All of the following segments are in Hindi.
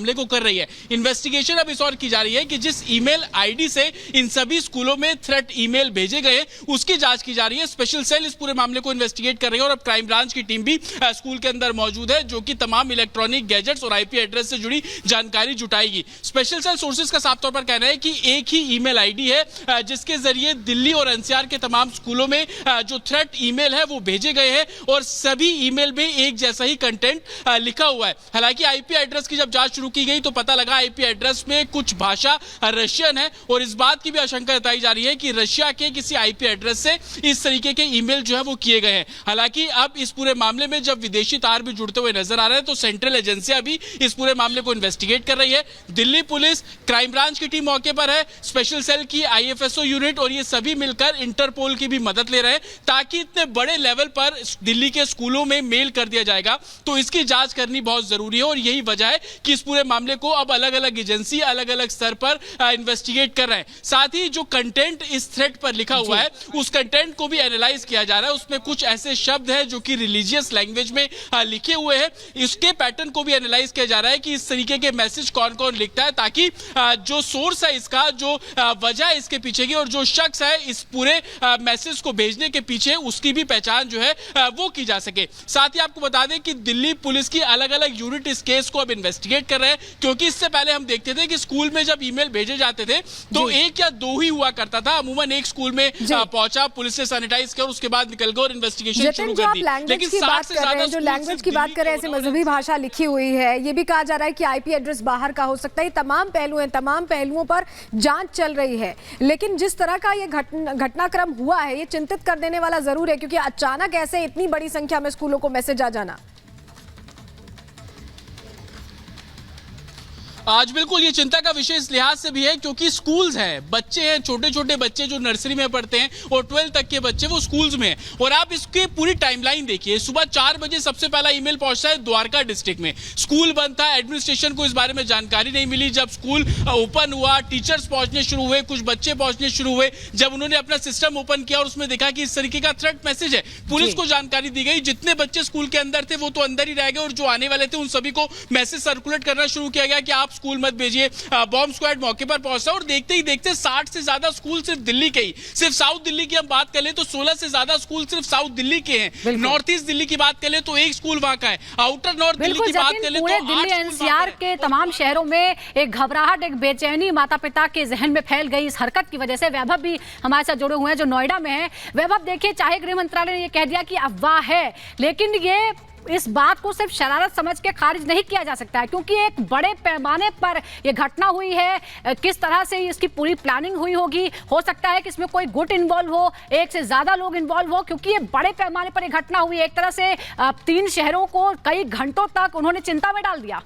मामले को कर रही है। इन्वेस्टिगेशन अब इस और की जा रही है कि जिस ईमेल आईडी से इन सभी स्कूलों में थ्रेट ईमेल भेजे गए उसकी जांच की जा रही है। स्पेशल सेल इस पूरे मामले को इन्वेस्टिगेट कर रही है और अब क्राइम ब्रांच की टीम भी स्कूल के अंदर मौजूद है, जो कि तमाम इलेक्ट्रॉनिक गैजेट्स और आईपी एड्रेस से जुड़ी जानकारी जुटाएगी। स्पेशल सेल सोर्सेज का साफ तौर पर कहना है कि एक ही ईमेल आईडी है जिसके जरिए दिल्ली और एनसीआर के तमाम स्कूलों में जो थ्रेट ईमेल है वो भेजे गए हैं और सभी ईमेल में एक जैसा ही कंटेंट लिखा हुआ है। हालांकि आईपी एड्रेस की जब जांच शुरू की गई तो पता लगा आईपी एड्रेस में कुछ भाषा रशियन है और इस बात की भी आशंका जताई जा रही है कि रशिया के किसी आईपी एड्रेस से इस तरीके के ईमेल जो है वो किए गए हैं। हालांकि अब इस पूरे मामले में जब विदेशी तार भी जुड़ते हुए नजर आ रहे हैं तो सेंट्रल एजेंसियां भी इस पूरे मामले को इन्वेस्टिगेट कर रही है। दिल्ली पुलिस, क्राइम ब्रांच की टीम मौके पर है, स्पेशल सेल की आईएफएसओ यूनिट और ये सभी मिलकर इंटरपोल की भी मदद ले रहे हैं ताकि इतने बड़े लेवल पर दिल्ली के स्कूलों में मेल कर दिया जाएगा तो इसकी जांच करनी बहुत जरूरी है और यही वजह है कि इस पूरे मामले को अब अलग अलग एजेंसी अलग अलग स्तर पर इन्वेस्टिगेट कर रहे हैं। साथ ही जो कंटेंट इस थ्रेड पर लिखा हुआ है उस कंटेंट को भी एनालाइज किया जा रहा है। उसमें कुछ ऐसे शब्द हैं जो कि रिलीजियस लैंग्वेज में लिखे हुए हैं, इसके पैटर्न को भी एनालाइज किया जा रहा है कि इस तरीके के मैसेज कौन कौन लिखता है ताकि जो सोर्स है इसका, जो वजह है इसके पीछे की और जो शख्स है इस पूरे मैसेज को भेजने के पीछे उसकी भी पहचान जो है वो की जा सके। साथ ही आपको बता दें कि दिल्ली पुलिस की अलग अलग यूनिट इस केस को अब इन्वेस्टिगेट कर रहे हैं क्योंकि इससे पहले हम देखते थे कि स्कूल में जब ईमेल भेजे जाते थे तो एक या दो ही हुआ करता था। अमूमन एक स्कूल में पहुंचा, पुलिस ने सैनिटाइज किया और उसके बाद निकल गए और इन्वेस्टिगेशन शुरू कर दी। लेकिन जो लैंग्वेज की बात कर रहे हैं, ऐसे मजहबी भाषा लिखी हुई है, ये भी कहा जा रहा है कि आईपी एड्रेस बाहर का हो सकता है। तमाम पहलू हैं, तमाम पहलुओं पर जांच चल रही है, लेकिन जिस तरह का ये घटनाक्रम हुआ है ये चिंतित कर देने वाला जरूर है क्योंकि अचानक ऐसे इतनी बड़ी संख्या में स्कूलों को मैसेज आ जाना। आज बिल्कुल ये चिंता का विषय इस लिहाज से भी है क्योंकि स्कूल्स हैं, बच्चे हैं, छोटे छोटे बच्चे जो नर्सरी में पढ़ते हैं और 12 तक के बच्चे वो स्कूल्स में हैं। और आप इसके पूरी टाइमलाइन देखिए, सुबह 4 बजे सबसे पहला ईमेल पहुंचता है द्वारका डिस्ट्रिक्ट में। स्कूल बंद था, एडमिनिस्ट्रेशन को इस बारे में जानकारी नहीं मिली। जब स्कूल ओपन हुआ, टीचर्स पहुंचने शुरू हुए, कुछ बच्चे पहुंचने शुरू हुए। जब उन्होंने अपना सिस्टम ओपन किया और उसमें देखा कि इस तरीके का थ्रेट मैसेज है, पुलिस को जानकारी दी गई। जितने बच्चे स्कूल के अंदर थे वो तो अंदर ही रह गए और जो आने वाले थे उन सभी को मैसेज सर्कुलेट करना शुरू किया गया कि आप स्कूल मत भेजिए। बॉम्ब स्क्वाड मौके पर पहुंचा और देखते ही देखते 60 से ज्यादा स्कूल सिर्फ दिल्ली के ही, सिर्फ साउथ दिल्ली की हम बात कर ले तो 16 से ज्यादा स्कूल सिर्फ साउथ दिल्ली के हैं। नॉर्थ ईस्ट दिल्ली की बात कर ले तो एक स्कूल वहां का है। आउटर नॉर्थ दिल्ली की बात कर ले तो दिल्ली एनसीआर के तमाम शहरों में एक घबराहट, एक बेचैनी माता पिता के जहन में फैल गई इस हरकत की वजह से। वैभव भी हमारे साथ जुड़े हुए हैं जो नोएडा में है। वैभव देखिए, चाहे गृह मंत्रालय ने यह कह दिया कि अफवाह है, लेकिन ये इस बात को सिर्फ शरारत समझ के खारिज नहीं किया जा सकता है क्योंकि एक बड़े पैमाने पर यह घटना हुई है। किस तरह से इसकी पूरी प्लानिंग हुई होगी, हो सकता है कि इसमें कोई गुट इन्वॉल्व हो, एक से ज्यादा लोग इन्वॉल्व हो क्योंकि ये बड़े पैमाने पर यह घटना हुई। एक तरह से 3 शहरों को कई घंटों तक उन्होंने चिंता में डाल दिया।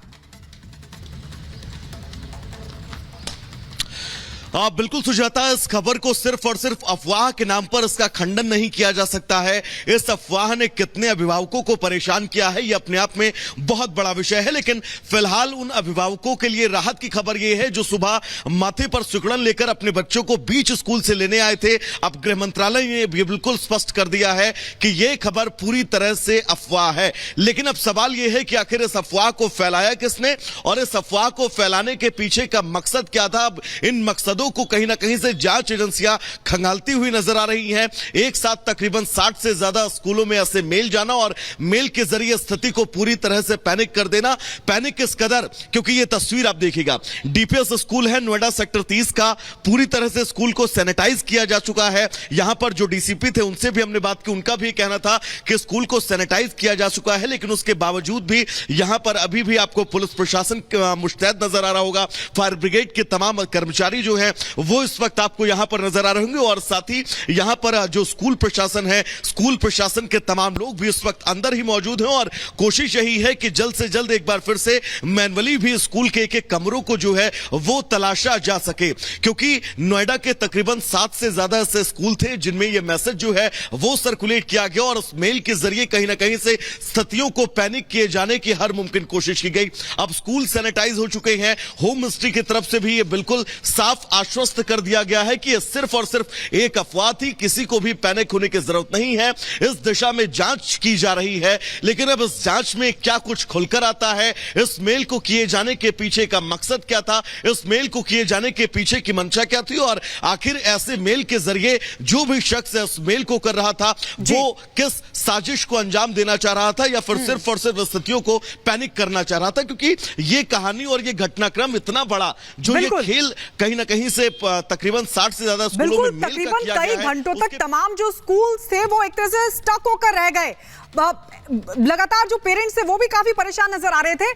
बिल्कुल सुजाता, इस खबर को सिर्फ और सिर्फ अफवाह के नाम पर इसका खंडन नहीं किया जा सकता है। इस अफवाह ने कितने अभिभावकों को परेशान किया है ये अपने आप में बहुत बड़ा विषय है, लेकिन फिलहाल उन अभिभावकों के लिए राहत की खबर यह है जो सुबह माथे पर सिकुड़न लेकर अपने बच्चों को बीच स्कूल से लेने आए थे। अब गृह मंत्रालय ने भी बिल्कुल स्पष्ट कर दिया है कि यह खबर पूरी तरह से अफवाह है। लेकिन अब सवाल यह है कि आखिर इस अफवाह को फैलाया किसने और इस अफवाह को फैलाने के पीछे का मकसद क्या था। अब इन मकसदों को कहीं ना कहीं से जांच एजेंसियां खंगालती हुई नजर आ रही हैं। एक साथ तकरीबन 60 से ज्यादा स्कूलों में ऐसे मेल जाना और मेल के जरिए स्थिति को पूरी तरह से पैनिक कर देना। पैनिक किस कदर, क्योंकि ये तस्वीर आप देखिएगा, डीपीएस स्कूल है नोएडा सेक्टर 30 का, पूरी तरह से स्कूल को सैनिटाइज किया जा चुका है। यहां पर जो डीसीपी थे उनसे भी हमने बात की, उनका भी कहना था कि स्कूल को सैनिटाइज किया जा चुका है, लेकिन उसके बावजूद भी यहां पर अभी भी आपको पुलिस प्रशासन मुस्तैद नजर आ रहा होगा। फायर ब्रिगेड के तमाम कर्मचारी जो हैं वो इस वक्त आपको यहां पर नजर आ रहे होंगे और साथ ही यहां पर जो स्कूल प्रशासन है, स्कूल प्रशासन के तमाम लोग भी इस वक्त अंदर ही मौजूद हैं और कोशिश यही है कि जल्द से जल्द एक बार फिर से मैनुअली भी स्कूल के एक एक कमरों को जो है वो तलाशा जा सके, क्योंकि नोएडा के तकरीबन 7 से ज्यादा ऐसे स्कूल थे जिनमें यह मैसेज जो है वो सर्कुलेट किया गया और उस मेल के जरिए कहीं ना कहीं से स्थितियों को पैनिक किए जाने की हर मुमकिन कोशिश की गई। अब स्कूल सैनिटाइज हो चुके हैं। होम मिनिस्ट्री की तरफ से भी यह बिल्कुल साफ आश्वस्त कर दिया गया है कि यह सिर्फ और सिर्फ एक अफवाह थी, किसी को भी पैनिक होने की जरूरत नहीं है। इस दिशा में जांच की जा रही है, लेकिन अब इस जांच में क्या कुछ खुलकर आता है, इस मेल को किए जाने के पीछे का मकसद क्या था, इस मेल को किए जाने के पीछे की मंशा क्या थी, और आखिर ऐसे मेल के जरिए जो भी शख्स इस मेल को कर रहा था वो किस साजिश को अंजाम देना चाह रहा था, या फिर सिर्फ और सिर्फ स्थितियों को पैनिक करना चाह रहा था। क्योंकि ये कहानी और ये घटनाक्रम इतना बड़ा, जो ये खेल कहीं ना कहीं से तकरीबन 60 से ज्यादा स्कूलों में मेल का किया गया है, कई घंटों तक तमाम जो स्कूल थे वो एक तरह से स्टक होकर रह गए। लगातार जो पेरेंट्स थे वो भी काफी परेशान नजर आ रहे थे।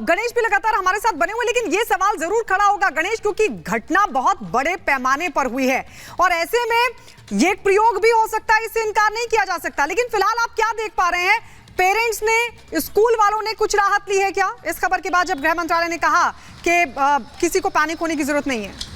गणेश भी लगातार हमारे साथ बने हुए, लेकिन ये सवाल जरूर खड़ा होगा गणेश, क्योंकि घटना बहुत बड़े पैमाने पर हुई है और ऐसे में ये प्रयोग भी हो सकता है, इससे इनकार नहीं किया जा सकता। लेकिन फिलहाल आप क्या देख पा रहे हैं, पेरेंट्स ने, स्कूल वालों ने कुछ राहत ली है क्या इस खबर के बाद, जब गृह मंत्रालय ने कहा कि किसी को पैनिक होने की जरूरत नहीं है?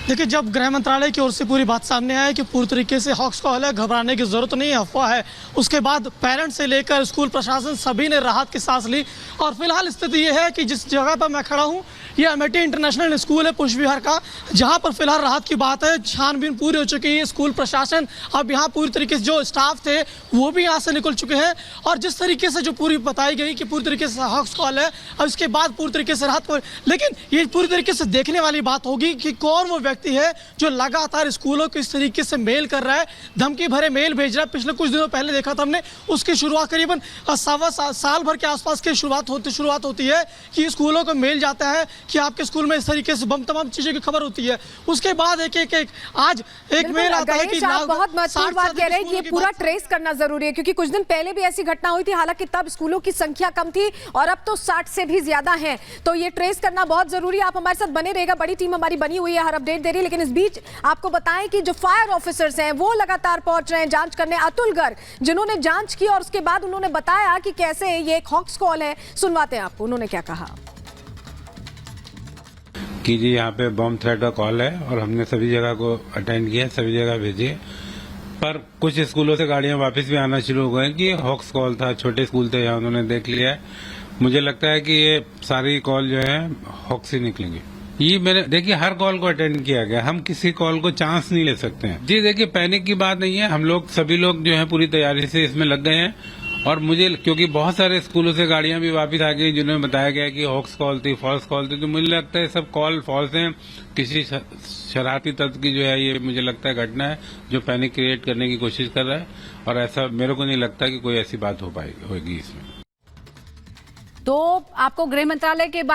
देखिए, जब गृह मंत्रालय की ओर से पूरी बात सामने आई कि पूरी तरीके से हॉक्स कॉल है, घबराने की जरूरत नहीं है, अफवाह है, उसके बाद पेरेंट्स से लेकर स्कूल प्रशासन सभी ने राहत की सांस ली। और फिलहाल स्थिति ये है कि जिस जगह पर मैं खड़ा हूँ ये अमेठी इंटरनेशनल स्कूल है पुष्प विहार का, जहाँ पर फिलहाल राहत की बात है। छानबीन पूरी हो चुकी है, स्कूल प्रशासन अब यहाँ पूरी तरीके से जो स्टाफ थे वो भी यहाँ से निकल चुके हैं। और जिस तरीके से जो पूरी बताई गई कि पूरी तरीके से हॉक्स कॉल है, अब इसके बाद पूरी तरीके से राहत, लेकिन ये पूरी तरीके से देखने वाली बात होगी कि कौन वो व्यक्ति है जो लगातार स्कूलों को इस तरीके से मेल कर रहा है, धमकी भरे मेल भेज रहा है। पिछले कुछ दिनों पहले देखा था हमने, उसकी शुरुआत करीबन साल भर के आसपास की शुरुआत होती है कि स्कूलों को मेल जाता है कि आपके स्कूल में इस तरीके से तमाम चीजों की खबर होती है। उसके बाद एक आज एक मेल आता है कि आप बहुत महत्वपूर्ण बात कह रहे हैं कि ये पूरा ट्रेस करना जरूरी है, क्योंकि कुछ दिन पहले भी ऐसी घटना हुई थी, हालांकि तब स्कूलों की संख्या कम थी और अब तो 60 से भी ज्यादा है। तो ये ट्रेस करना बहुत जरूरी है। आप हमारे साथ बने रहेगा, बड़ी टीम हमारी बनी हुई है, हर अपडेट दे रही है। लेकिन इस बीच आपको बताएं कि जो फायर ऑफिसर्स हैं वो लगातार पहुंच रहे हैं जांच करने। अतुल गर्ग जिन्होंने जांच की और उसके बाद उन्होंने बताया कि कैसे ये एक हॉक्स कॉल है, सुनवाते हैं आपको उन्होंने क्या कहा। कि जी यहाँ पे बॉम्ब थ्रेट का कॉल है और हमने सभी जगह को अटेंड किया, सभी जगह भेजी, पर कुछ स्कूलों से गाड़ियां वापस भी आना शुरू हो गए कि हॉक्स कॉल था, छोटे स्कूल थे यहाँ उन्होंने देख लिया है। मुझे लगता है कि ये सारी कॉल जो है हॉक्स ही निकलेंगी। ये मैंने देखिए हर कॉल को अटेंड किया गया, हम किसी कॉल को चांस नहीं ले सकते हैं। जी देखिए पैनिक की बात नहीं है, हम लोग सभी लोग जो है पूरी तैयारी से इसमें लग गए हैं। और मुझे क्योंकि बहुत सारे स्कूलों से गाड़ियां भी वापस आ गई जिन्हें बताया गया कि हॉक्स कॉल थी, फॉल्स कॉल थी, तो मुझे लगता है सब कॉल फॉल्स हैं, किसी शरारती तत्व की जो है ये मुझे लगता है घटना है जो पैनिक क्रिएट करने की कोशिश कर रहा है। और ऐसा मेरे को नहीं लगता कि कोई ऐसी बात होगी इसमें। तो आपको गृह मंत्रालय के बारे